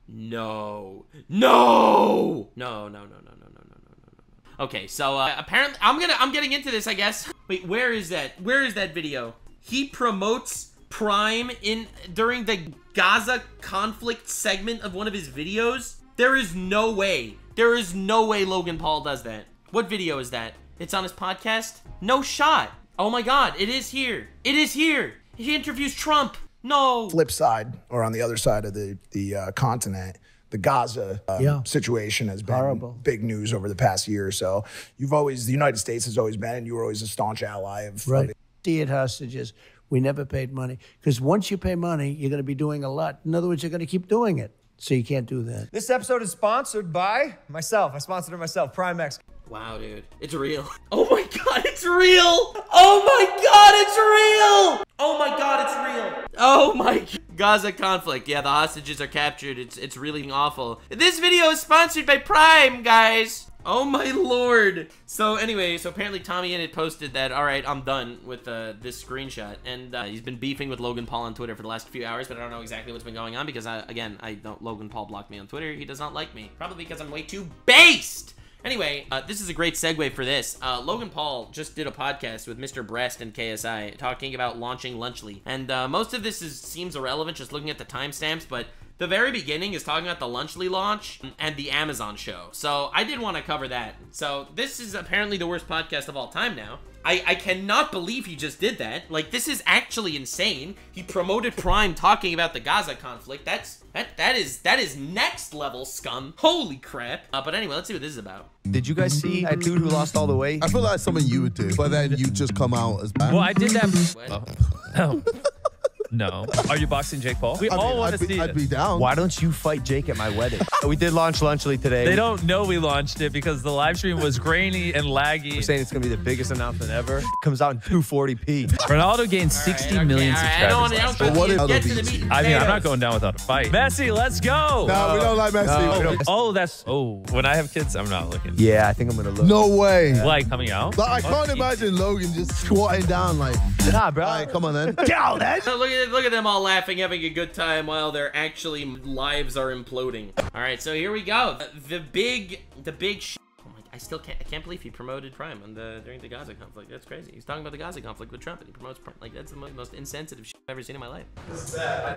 No. No. No. No. No. No. No. No. No. Okay, so apparently I'm getting into this, I guess. Wait, where is that? Where is that video? He promotes Prime during the Gaza conflict segment of one of his videos. There is no way. There is no way Logan Paul does that. What video is that? It's on his podcast? No shot. Oh my God, it is here. It is here. He interviews Trump. No. Flip side, or on the other side of the continent, the Gaza situation has been big news over the past year or so. The United States has always been, and you were always a staunch ally of Idiot hostages. We never paid money. Because once you pay money, you're going to be doing a lot. In other words, you're going to keep doing it. So you can't do that. This episode is sponsored by myself. I sponsored it myself, Prime X. Wow, dude. It's real. Oh my God, it's real. Oh my God, it's real. Oh my God, it's real. Oh my God. Gaza conflict. Yeah, the hostages are captured. It's really awful. This video is sponsored by Prime, guys. Oh my Lord. So anyway, apparently Tommy had posted that, all right, I'm done with this screenshot. And he's been beefing with Logan Paul on Twitter for the last few hours, but I don't know exactly what's been going on because, Logan Paul blocked me on Twitter. He does not like me. Probably because I'm way too based. Anyway, this is a great segue for this. Logan Paul just did a podcast with MrBeast and KSI talking about launching Lunchly. And most of this seems irrelevant just looking at the timestamps, but the very beginning is talking about the Lunchly launch and the Amazon show. So I did want to cover that. So this is apparently the worst podcast of all time now. I cannot believe he just did that. Like, this is actually insane. He promoted Prime talking about the Gaza conflict. That is next level scum. Holy crap. But anyway, let's see what this is about. Did you guys see that dude who lost all the weight? I feel like something you would do, but then you just come out as bad. Well, I did that. Oh. No. Are you boxing Jake Paul? We all want to see it. I'd be down. Why don't you fight Jake at my wedding? We did launch Lunchly today. They don't know we launched it because the live stream was grainy and laggy. We're saying it's going to be the biggest announcement ever. It comes out in 240p. Ronaldo gained 60 million subscribers. I mean, I'm not going down without a fight. Messi, let's go. No, we don't like Messi. When I have kids, I'm not looking. Yeah, I think I'm going to look. No way. Like coming out? Like, I can't imagine Logan just squatting down like, nah, bro. All right, come on then. Get out then. Look at them all laughing, having a good time while their lives are imploding. All right, so here we go. The big oh my, I can't believe he promoted Prime during the Gaza conflict. That's crazy. He's talking about the Gaza conflict with Trump, and he promotes Prime. Like, that's the most insensitive shit I've ever seen in my life.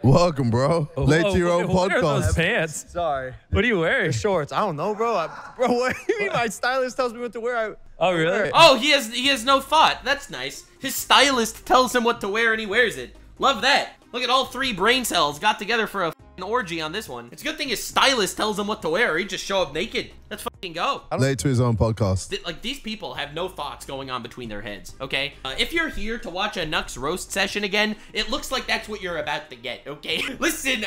Welcome, bro. Late to your own what are those podcast. pants? Sorry. What are you wearing? Shorts. I don't know, bro. Bro, what do you mean? My stylist tells me what to wear. Oh, really? Oh, he has no thought. That's nice. His stylist tells him what to wear, and he wears it. Love that. Look at all 3 brain cells got together for a orgy on this one. It's a good thing his stylist tells him what to wear, or he'd just show up naked. Let's fucking go. Late to his own podcast. Like, these people have no thoughts going on between their heads, okay? If you're here to watch a Nux roast session again, it looks like that's what you're about to get, okay? Listen,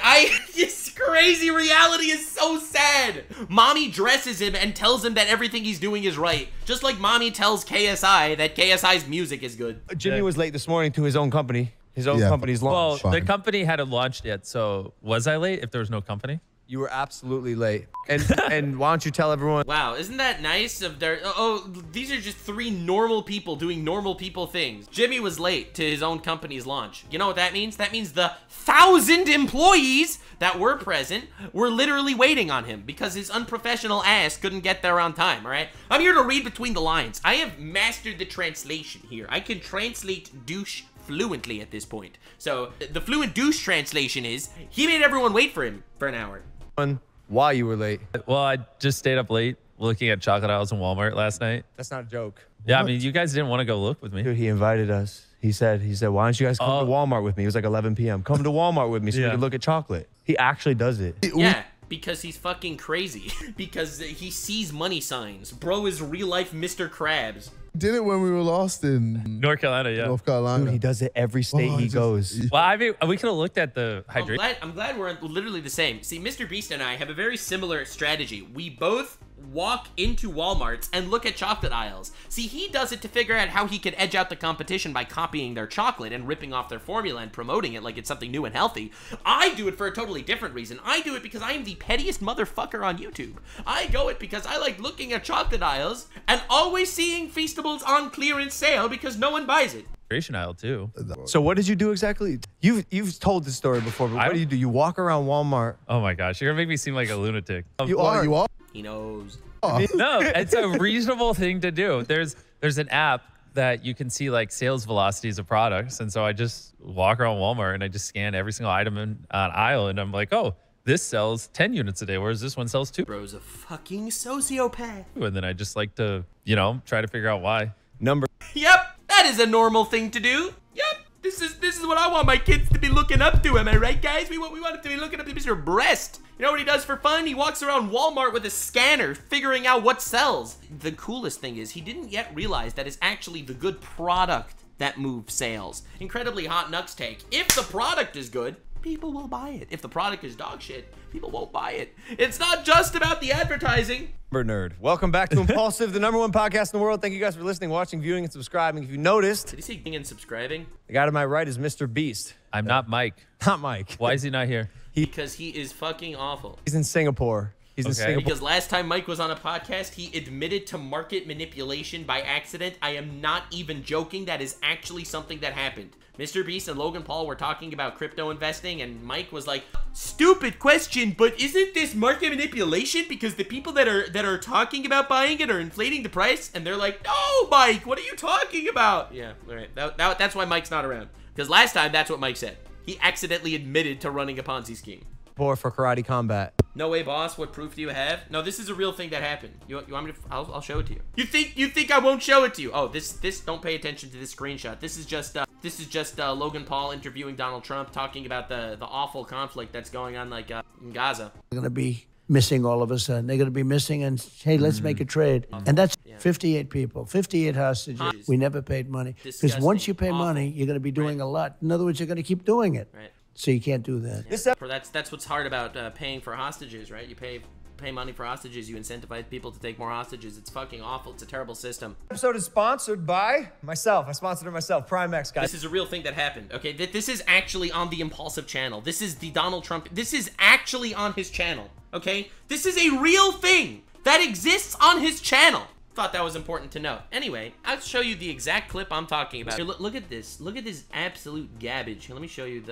this crazy reality is so sad. Mommy dresses him and tells him that everything he's doing is right. Just like Mommy tells KSI that KSI's music is good. Jimmy was late this morning to his own company. His own company's launch. Well, the company hadn't launched yet, so was I late if there was no company? You were absolutely late. And why don't you tell everyone? Wow, isn't that nice of their... Oh, these are just 3 normal people doing normal people things. Jimmy was late to his own company's launch. You know what that means? That means the 1,000 employees that were present were literally waiting on him because his unprofessional ass couldn't get there on time, all right? I'm here to read between the lines. I have mastered the translation here. I can translate douche fluently at this point. So the fluent douche translation is he made everyone wait for him for an hour. Why you were late? Well, I just stayed up late looking at chocolate aisles in Walmart last night. That's not a joke. Yeah, I mean, you guys didn't want to go look with me. Dude, he invited us. He said, why don't you guys come to Walmart with me? It was like 11 p.m. Come to Walmart with me so we can look at chocolate. He actually does it. Yeah. Because he's fucking crazy. Because he sees money signs. Bro is real life Mr. Krabs. Did it when we were lost in North Carolina, yeah. North Carolina. Dude, he does it every state he goes. Well, I mean, we could have looked at the hydration. I'm glad we're literally the same. See, MrBeast and I have a very similar strategy. We both walk into Walmarts and look at chocolate aisles. See, he does it to figure out how he could edge out the competition by copying their chocolate and ripping off their formula and promoting it like it's something new and healthy. I do it for a totally different reason. I do it because I am the pettiest motherfucker on YouTube. I go it because I like looking at chocolate aisles and always seeing Feastables on clearance sale because no one buys it. aisle too. So what did you do exactly? You've told this story before, but what do? You walk around Walmart. Oh my gosh, you're gonna make me seem like a lunatic. You are. You are? He knows. No, it's a reasonable thing to do. There's an app that you can see like sales velocities of products, and so I just walk around Walmart and I just scan every single item in an aisle, and I'm like, oh, this sells 10 units a day, whereas this one sells 2. Bro's a fucking sociopath. And then I just like to, try to figure out why. Yep, that is a normal thing to do. Yep, this is what I want my kids to be looking up to. Am I right, guys? We want them to be looking up to Mr. Breast. You know what he does for fun? He walks around Walmart with a scanner, figuring out what sells. The coolest thing is he didn't yet realize that it's actually the good product that moves sales. Incredibly hot Nux take. If the product is good, people will buy it. If the product is dog shit, people won't buy it. It's not just about the advertising. Nerd. Welcome back to Impulsive, the #1 podcast in the world. Thank you guys for listening, watching, viewing, and subscribing. If you noticed, did he say being and subscribing? The guy to my right is MrBeast. I'm not Mike. Not Mike. Why is he not here? Because he is fucking awful. He's in Singapore. He's in Singapore. Because last time Mike was on a podcast, he admitted to market manipulation by accident. I am not even joking. That is actually something that happened. MrBeast and Logan Paul were talking about crypto investing, and Mike was like, "Stupid question, but isn't this market manipulation? Because the people that are talking about buying it are inflating the price." And they're like, "No, Mike, what are you talking about?" Yeah, all right. That's why Mike's not around. Because last time, that's what Mike said. He accidentally admitted to running a Ponzi scheme. For karate combat. No way, boss. What proof do you have? No, this is a real thing that happened. You want me to? I'll show it to you. You think I won't show it to you? Oh, this. Don't pay attention to this screenshot. This is just Logan Paul interviewing Donald Trump, talking about the awful conflict that's going on like in Gaza. They're gonna be missing all of a sudden. They're gonna be missing, and hey, let's make a trade. And that's 58 people, 58 hostages. We never paid money because once you pay money, you're gonna be doing a lot. In other words, you're gonna keep doing it. Right. So you can't do that. Yeah. That's what's hard about paying for hostages, right? You pay money for hostages, you incentivize people to take more hostages. It's fucking awful. It's a terrible system. Episode is sponsored by myself. I sponsored it myself. Primex, guys. This is a real thing that happened. Okay, this is actually on the Impulsive channel. This is the Donald Trump. This is actually on his channel. Okay, this is a real thing that exists on his channel. Thought that was important to know. Anyway, I'll show you the exact clip I'm talking about. Here, look at this. Look at this absolute garbage. Here, let me show you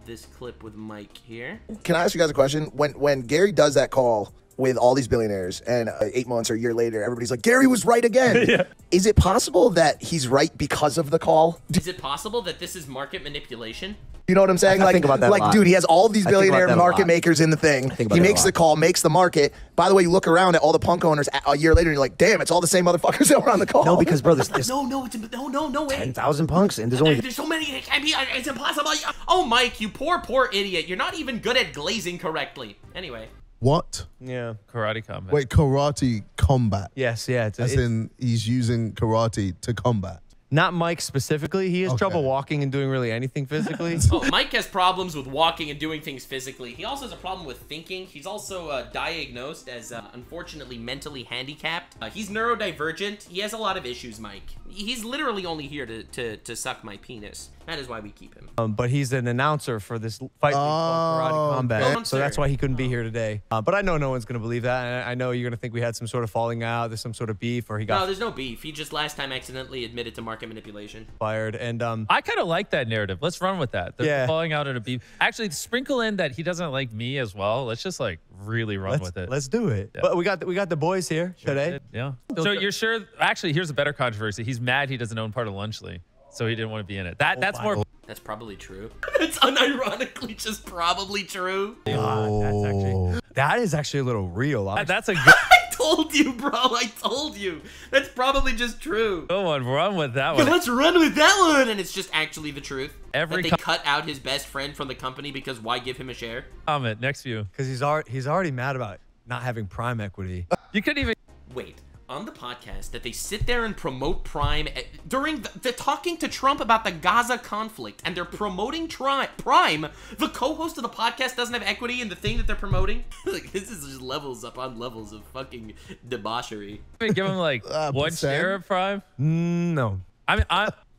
this clip with Mike here. Can I ask you guys a question? When Gary does that call with all these billionaires and 8 months or a year later, everybody's like, Gary was right again. Yeah. Is it possible that he's right because of the call? Is it possible that this is market manipulation? You know what I'm saying? I think about that a lot. Dude, he has all of these billionaire market makers in the thing. He makes the call, makes the market. By the way, you look around at all the punk owners a year later, and you're like, damn, it's all the same motherfuckers that were on the call. No, because, bro, there's no way. 10,000 punks, and there's so many. It's impossible. Oh, Mike, you poor idiot. You're not even good at glazing correctly. Anyway. What? Yeah. Karate combat. Wait, karate combat. Yes, yeah. As in, he's using karate to combat. Not Mike specifically. He has trouble walking and doing really anything physically. Mike has problems with walking and doing things physically. He also has a problem with thinking. He's also diagnosed as, unfortunately, mentally handicapped. He's neurodivergent. He has a lot of issues, Mike. He's literally only here to suck my penis. That is why we keep him. But he's an announcer for this fight called Karate Combat, so that's why he couldn't be here today. But I know no one's going to believe that. I know you're going to think we had some sort of falling out, there's some sort of beef, or he got... No, there's no beef. He just last time accidentally admitted to market manipulation. Fired, and... I kind of like that narrative. Let's run with that. The falling out and a beef. Actually, sprinkle in that he doesn't like me as well. Let's just, like, really run with it. Let's do it. Yeah. But we got the boys here today. Yeah. So you're sure... Actually, here's a better controversy. He's mad he doesn't own part of Lunchly, so he didn't want to be in it. That's more... That's probably true. It's unironically just probably true. That is actually a little real. That's a good... I told you, bro. I told you. That's probably just true. Go on, run with that one. Yeah, let's run with that one. And it's just actually the truth. That they cut out his best friend from the company because why give him a share? Comment, next view. Because he's already mad about not having Prime equity. You couldn't even... Wait. On the podcast that they sit there and promote Prime during they're talking to Trump about the Gaza conflict and they're promoting Prime. The co-host of the podcast doesn't have equity in the thing that they're promoting. Like, this is just levels upon levels of fucking debauchery. Give him like 1 share of Prime? No. I mean,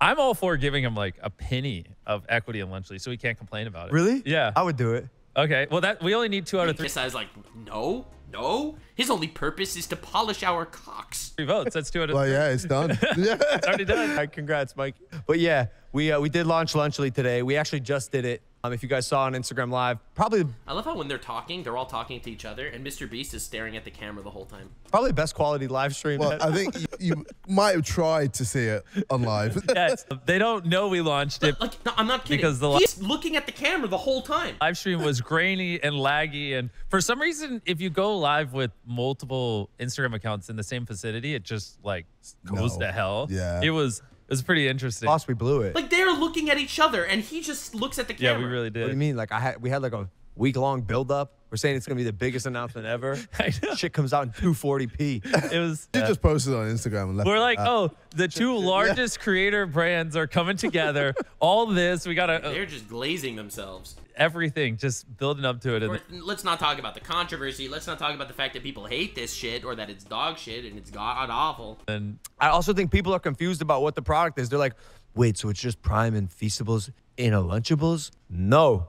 I'm all for giving him like a penny of equity in Lunchly so he can't complain about it. Really? Yeah. I would do it. Okay. Well, we only need 2 out of 3. I was like, no, No, his only purpose is to polish our cocks. 3 votes. That's 2 out of 3. Well, yeah, it's done. Yeah. It's already done. All right, congrats, Mike. But yeah, we did launch Lunchly today. We actually just did it. If you guys saw on Instagram Live, probably I love how when they're talking, they're all talking to each other, and MrBeast is staring at the camera the whole time. probably best quality live stream. Well, I think you might have tried to see it on live. Yes, they don't know we launched it. Like, no, I'm not kidding. Because he's looking at the camera the whole time. Live stream was grainy and laggy, and for some reason, if you go live with multiple Instagram accounts in the same vicinity, it just like goes to hell. Yeah. It was pretty interesting. Boss, we blew it. Like, they're looking at each other, and he just looks at the camera. Yeah, we really did. What do you mean? Like we had like a week-long build-up. We're saying it's gonna be the biggest announcement ever. I know. Shit comes out in 240p. It was. You just posted on Instagram and left We're it like, at. oh, the 2 largest creator brands are coming together. All this, we gotta They're just glazing themselves. everything, just building up to it. And Let's not talk about the controversy. Let's not talk about the fact that people hate this shit or that it's dog shit and it's god awful. and I also think people are confused about what the product is. They're like, wait, so it's just Prime and Feastables in a Lunchables? No,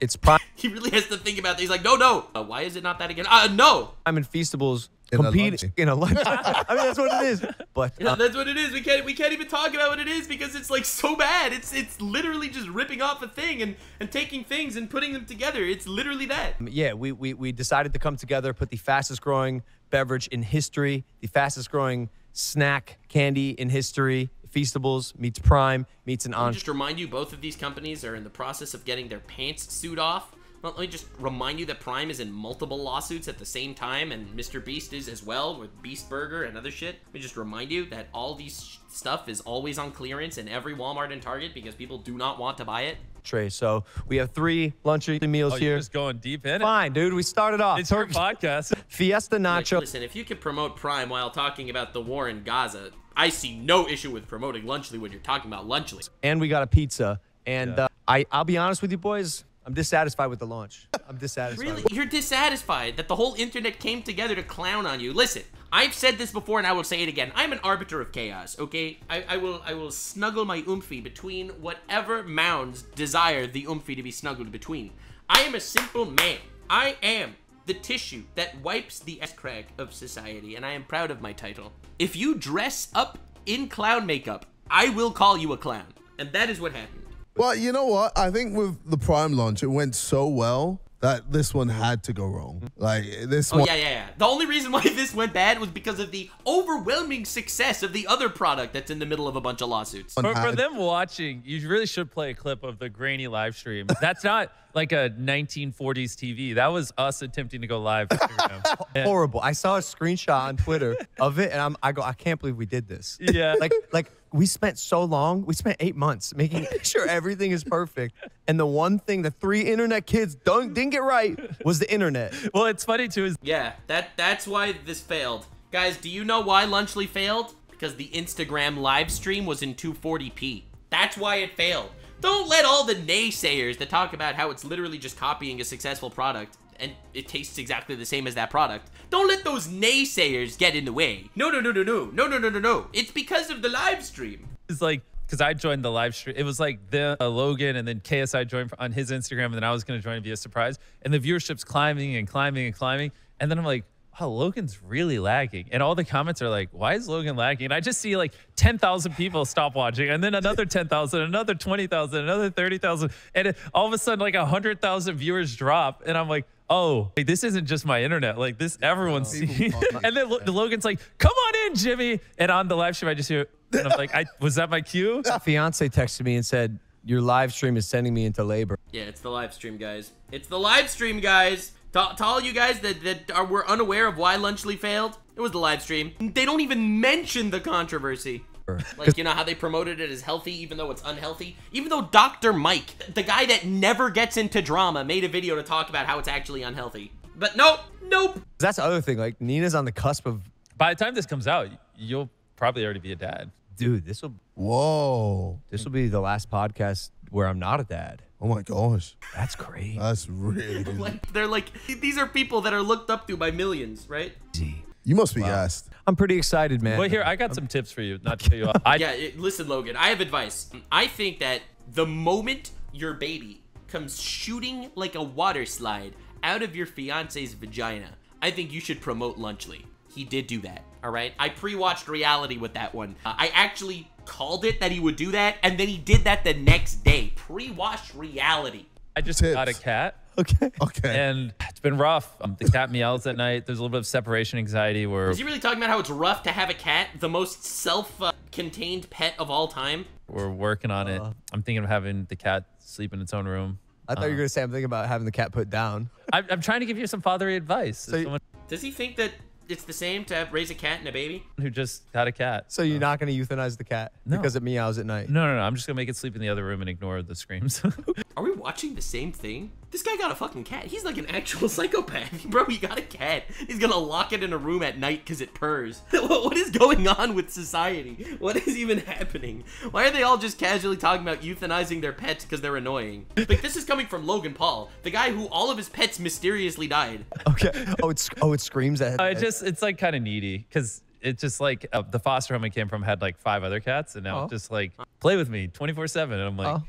it's Prime He really has to think about this. He's like, no. Why is it not that again? No. and Feastables In a compete Lunchy. in a lunch. I mean, that's what it is. But Yeah, that's what it is. We can't even talk about what it is because it's like so bad. It's literally just ripping off a thing and taking things and putting them together. It's literally that. yeah, we decided to come together, put the fastest growing beverage in history, the fastest growing snack candy in history. Feastables meets Prime meets an Let me on. just remind you, both of these companies are in the process of getting their pants sued off. Let me just remind you that Prime is in multiple lawsuits at the same time, and MrBeast is as well with Beast Burger and other shit. Let me just remind you that all these stuff is always on clearance in every Walmart and Target because people do not want to buy it. Tray. So we have 3 lunchy meals oh, here. you're just going deep in it. Fine, dude. We started off. It's your podcast. Fiesta Like, Nacho. listen, if you can promote Prime while talking about the war in Gaza, I see no issue with promoting Lunchly when you're talking about Lunchly. And we got a pizza. And I'll be honest with you boys, I'm dissatisfied with the launch. I'm dissatisfied. Really? You're dissatisfied that the whole internet came together to clown on you. Listen, I've said this before and I will say it again. I'm an arbiter of chaos, okay? I will snuggle my oomphy between whatever mounds desire the oomphy to be snuggled between. I am a simple man. I am the tissue that wipes the ass-crack of society, and I am proud of my title. If you dress up in clown makeup, I will call you a clown. And that is what happened. Well, you know what? I think with the Prime launch, it went so well that this one had to go wrong. Like, this Oh, one... yeah. The only reason why this went bad was because of the overwhelming success of the other product that's in the middle of a bunch of lawsuits. For them watching, you really should play a clip of the grainy live stream. That's not like a 1940s TV. That was us attempting to go live. And- Horrible. I saw a screenshot on Twitter of it, and I can't believe we did this. Yeah. Like we spent so long. We spent 8 months making sure everything is perfect. And the one thing the 3 internet kids didn't get right was the internet. Well, it's funny too. Is Yeah, that's why this failed. Guys, do you know why Lunchly failed? Because the Instagram live stream was in 240p. That's why it failed. Don't let all the naysayers that talk about how it's literally just copying a successful product and it tastes exactly the same as that product. Don't let those naysayers get in the way. No. It's because of the live stream. it's like, because I joined the live stream. It was like the Logan and then KSI joined on his Instagram, and then I was going to join via surprise. And the viewership's climbing and climbing and climbing. And then I'm like, wow, Logan's really lagging. And all the comments are like, why is Logan lagging? And I just see like 10,000 people stop watching, and then another 10,000, another 20,000, another 30,000. And all of a sudden, like 100,000 viewers drop. And I'm like, oh, like, this isn't just my internet. Like, this, everyone's seeing. And then the Logan's like, come on in, Jimmy. And on the live stream, I just hear, and I'm like, was that my cue? Fiance texted me and said, your live stream is sending me into labor. Yeah, it's the live stream, guys. It's the live stream, guys. To all you guys that were unaware of why Lunchly failed, it was the live stream. They don't even mention the controversy. Like, you know how they promoted it as healthy even though it's unhealthy? Even though Dr. Mike, the guy that never gets into drama, made a video to talk about how it's actually unhealthy. But nope. That's the other thing. Like, Nina's on the cusp of, By the time this comes out, you'll probably already be a dad. dude, Whoa. this will be the last podcast where I'm not a dad. Oh, my gosh. That's crazy. That's really good. Like, they're like, these are people that are looked up to by millions, right? You must be gassed. I'm pretty excited, man. Well, here, I got some tips for you, not to cut you off. Listen, Logan, I have advice. I think that the moment your baby comes shooting like a water slide out of your fiance's vagina, I think you should promote Lunchly. He did do that, all right? I pre-watched reality with that one. I actually called it that he would do that, and then he did that the next day. Pre-watched reality. I just got a cat. Okay. And it's been rough. The cat meows at night. There's a little bit of separation anxiety where... Is he really talking about how it's rough to have a cat? The most self-contained pet of all time? We're working on it. I'm thinking of having the cat sleep in its own room. I thought you were going to say I'm thinking about having the cat put down. I'm trying to give you some fatherly advice. So does he think that it's the same to raise a cat and a baby? Who just got a cat. So you're not going to euthanize the cat because it meows at night? No. I'm just going to make it sleep in the other room and ignore the screams. Are we watching the same thing? This guy got a fucking cat. He's like an actual psychopath. Bro, he got a cat. He's gonna lock it in a room at night because it purrs. What is going on with society? What is even happening? Why are they all just casually talking about euthanizing their pets because they're annoying? Like, this is coming from Logan Paul, the guy who all of his pets mysteriously died. Okay. It screams at it's like kind of needy because it's just like the foster home I came from had like 5 other cats, and now it's just like play with me 24/7, and I'm like,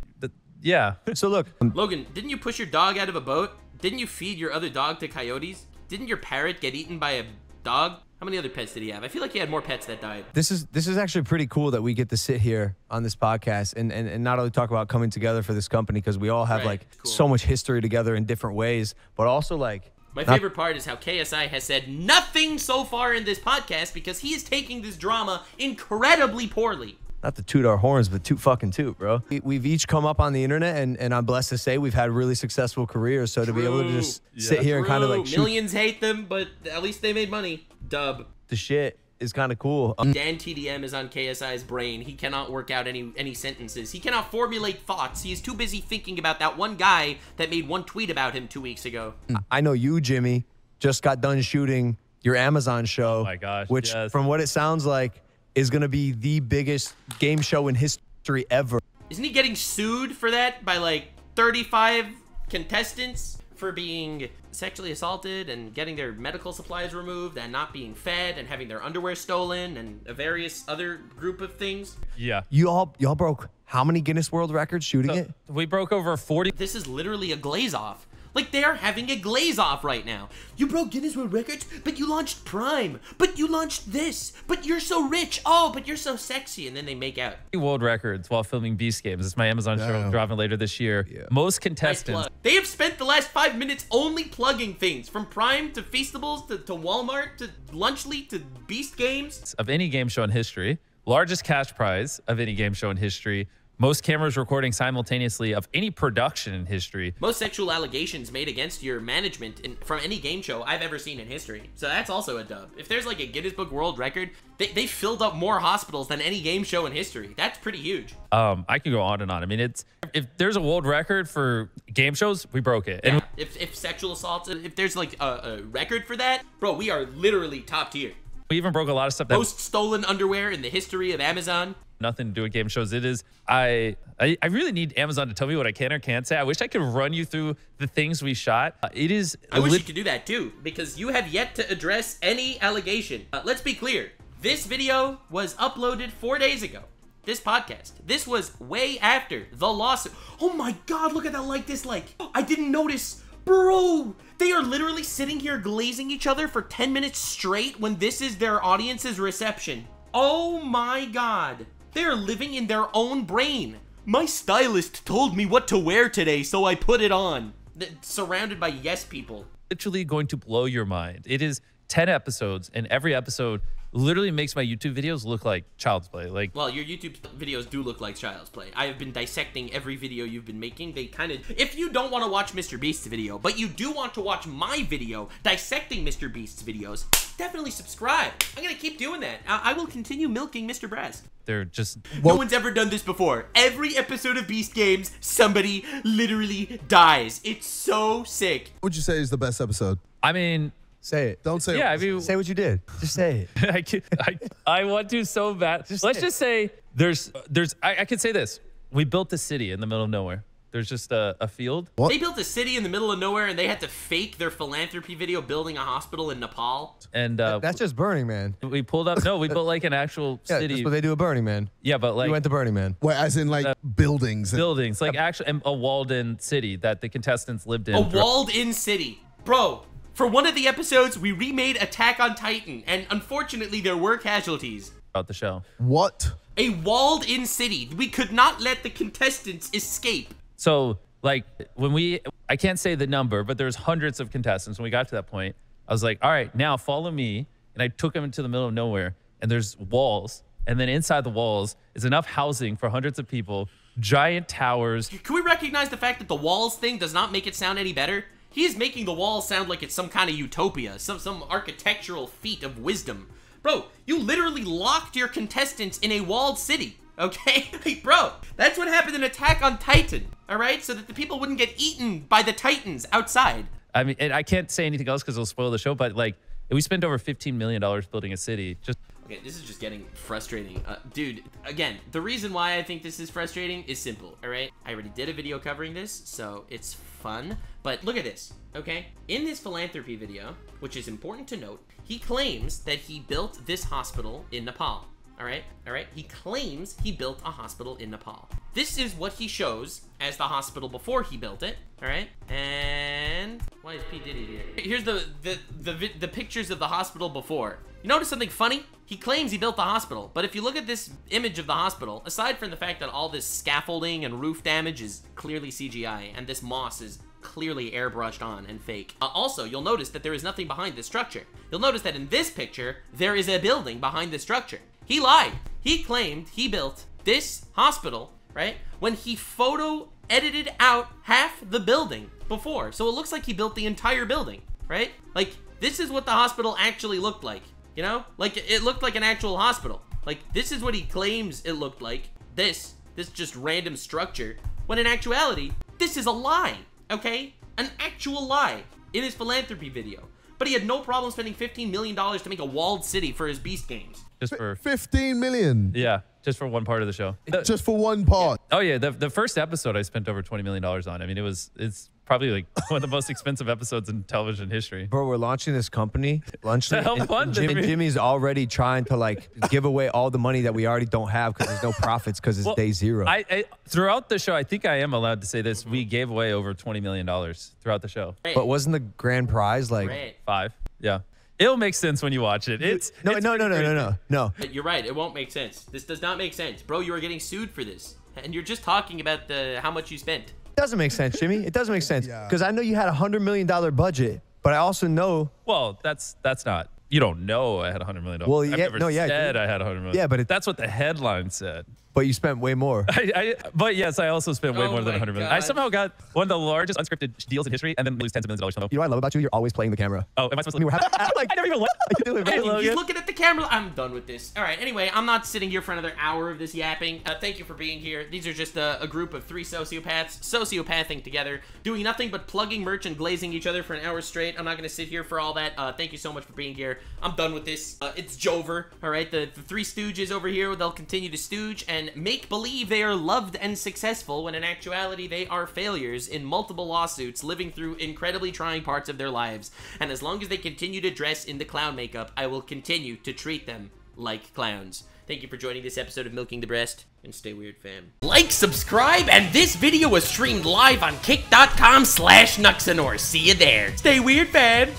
yeah. So look, Logan, didn't you push your dog out of a boat? Didn't you feed your other dog to coyotes? Didn't your parrot get eaten by a dog? How many other pets did he have? I feel like he had more pets that died. This is actually pretty cool that we get to sit here on this podcast and not only talk about coming together for this company, because we all have so much history together in different ways, but also like. My favorite part is how KSI has said nothing so far in this podcast because he is taking this drama incredibly poorly. Not to toot our horns, but toot, bro. We've each come up on the internet, and I'm blessed to say we've had really successful careers. So to be able to just sit here and kind of like shoot. Millions hate them, but at least they made money. Dub. The shit is kind of cool. Dan TDM is on KSI's brain. He cannot work out any sentences. He cannot formulate thoughts. He is too busy thinking about that one guy that made one tweet about him 2 weeks ago. I know you, Jimmy, just got done shooting your Amazon show. Oh my gosh. Which, from what it sounds like, is going to be the biggest game show in history ever. Isn't he getting sued for that by like 35 contestants for being sexually assaulted and getting their medical supplies removed and not being fed and having their underwear stolen and a various other group of things? Yeah. Y'all broke how many Guinness World Records shooting it? We broke over 40. This is literally a glaze off. Like, they are having a glaze off right now. You broke Guinness World Records, but you launched Prime, but you launched this, but you're so rich, oh, but you're so sexy, and then they make out. World records while filming Beast Games. It's my Amazon show dropping later this year. Yeah. Most contestants. Nice. They have spent the last 5 minutes only plugging things, from Prime to Feastables to Walmart to Lunchly to Beast Games. Of any game show in history, largest cash prize of any game show in history, most cameras recording simultaneously of any production in history. Most sexual allegations made against your management from any game show I've ever seen in history. So that's also a dub. If there's like a Guinness Book World Record, they filled up more hospitals than any game show in history. That's pretty huge. I can go on and on. I mean, if there's a world record for game shows, we broke it. Yeah. If sexual assaults, if there's like a record for that, bro, we are literally top tier. We even broke a lot of stuff. Most stolen underwear in the history of Amazon. Nothing to do with game shows. It is, I really need Amazon to tell me what I can or can't say. I wish I could run you through the things we shot. It is. I wish you could do that too, because you have yet to address any allegation. Let's be clear. This video was uploaded 4 days ago. This podcast. This was way after the lawsuit. Oh my God, look at that dislike. I didn't notice. Bro, they are literally sitting here glazing each other for 10 minutes straight when this is their audience's reception. Oh my God. They're living in their own brain. My stylist told me what to wear today, so I put it on. Surrounded by yes people. Literally going to blow your mind. It is 10 episodes, and every episode literally makes my YouTube videos look like child's play. Like, well, your YouTube videos do look like child's play. I have been dissecting every video you've been making. They kind of, if you don't want to watch MrBeast's video, but you do want to watch my video dissecting MrBeast's videos, definitely subscribe. I'm gonna keep doing that. I will continue milking Mr. Breast. They're just... No one's ever done this before. Every episode of Beast Games, somebody literally dies. It's so sick. What would you say is the best episode? I mean... Say it. Don't say it. Yeah, I mean... Say what you did. Just say it. I want to so bad. Let's just say I could say this. We built a city in the middle of nowhere. There's just a field. What? They built a city in the middle of nowhere, and they had to fake their philanthropy video building a hospital in Nepal. And that's just Burning Man. We pulled up. No, we built like an actual city. That's what they do at Burning Man. Yeah, but like we went to Burning Man. Wait, as in like buildings. Buildings, like actually a walled-in city that the contestants lived in. A walled-in city, bro. For one of the episodes, we remade Attack on Titan, and unfortunately, there were casualties. About the show. What? A walled-in city. We could not let the contestants escape. So, like, I can't say the number, but there's hundreds of contestants. When we got to that point, I was like, all right, now follow me. And I took them into the middle of nowhere, and there's walls. And then inside the walls is enough housing for hundreds of people, giant towers. Can we recognize the fact that the walls thing does not make it sound any better? He is making the walls sound like it's some kind of utopia, some architectural feat of wisdom. Bro, you literally locked your contestants in a walled city, okay? Like, bro, that's what happened in Attack on Titan, all right? So that the people wouldn't get eaten by the Titans outside. I mean, and I can't say anything else because it'll spoil the show, but like, we spent over $15 million building a city. Okay, this is just getting frustrating. Dude, again, the reason why I think this is frustrating is simple, all right? I already did a video covering this, so it's fun. But look at this, okay? In this philanthropy video, which is important to note, he claims that he built this hospital in Nepal, all right? He claims he built a hospital in Nepal. This is what he shows as the hospital before he built it, all right? And why is P. Diddy here? Here's the pictures of the hospital before. You notice something funny? He claims he built the hospital, but if you look at this image of the hospital, aside from the fact that all this scaffolding and roof damage is clearly CGI, and this moss is clearly airbrushed on and fake. Also, you'll notice that there is nothing behind this structure. You'll notice that in this picture, there is a building behind this structure. He lied. He claimed he built this hospital, right, when he photo edited out half the building before. So it looks like he built the entire building, right? Like, this is what the hospital actually looked like, you know? Like, it looked like an actual hospital. Like, this is what he claims it looked like. This just random structure, when in actuality, this is a lie, okay? An actual lie in his philanthropy video. But he had no problem spending $15 million to make a walled city for his Beast games. Just for 15 million. Yeah, just for one part of the show. Just for one part. Oh yeah, the first episode I spent over $20 million on. I mean, it's probably like one of the most expensive episodes in television history. Bro, we're launching this company. Jimmy's already trying to like give away all the money that we already don't have because there's no profits because it's day zero. Throughout the show, I think I am allowed to say this. We gave away over $20 million throughout the show. But wasn't the grand prize like 5? Yeah. It'll make sense when you watch it. No. You're right. It won't make sense. This does not make sense. Bro, you are getting sued for this. And you're just talking about how much you spent. It doesn't make sense, Jimmy. It doesn't make sense. Because I know you had $100 million budget, but I also know... Well, that's not... You don't know I had $100 million. Well, I've never said I had $100 million. Yeah, but that's what the headline said. But you spent way more. But yes, I also spent way more than $100 million. I somehow got one of the largest unscripted deals in history and then lose tens of millions of dollars. You know what I love about you? You're always playing the camera. Oh, am I supposed to? I never even He's looking at the camera. I'm done with this. All right, anyway, I'm not sitting here for another hour of this yapping. Thank you for being here. These are just a group of 3 sociopaths sociopathing together, doing nothing but plugging merch and glazing each other for an hour straight. I'm not going to sit here for all that. Thank you so much for being here. I'm done with this. It's Jover, all right? The 3 stooges over here, they'll continue to stooge and make believe they are loved and successful when in actuality they are failures in multiple lawsuits living through incredibly trying parts of their lives. And as long as they continue to dress in the clown makeup, I will continue to treat them like clowns. Thank you for joining this episode of Milking the Breast, and stay weird, fam. Like, subscribe, and this video was streamed live on kick.com/Nuxanor. See you there. Stay weird, fam.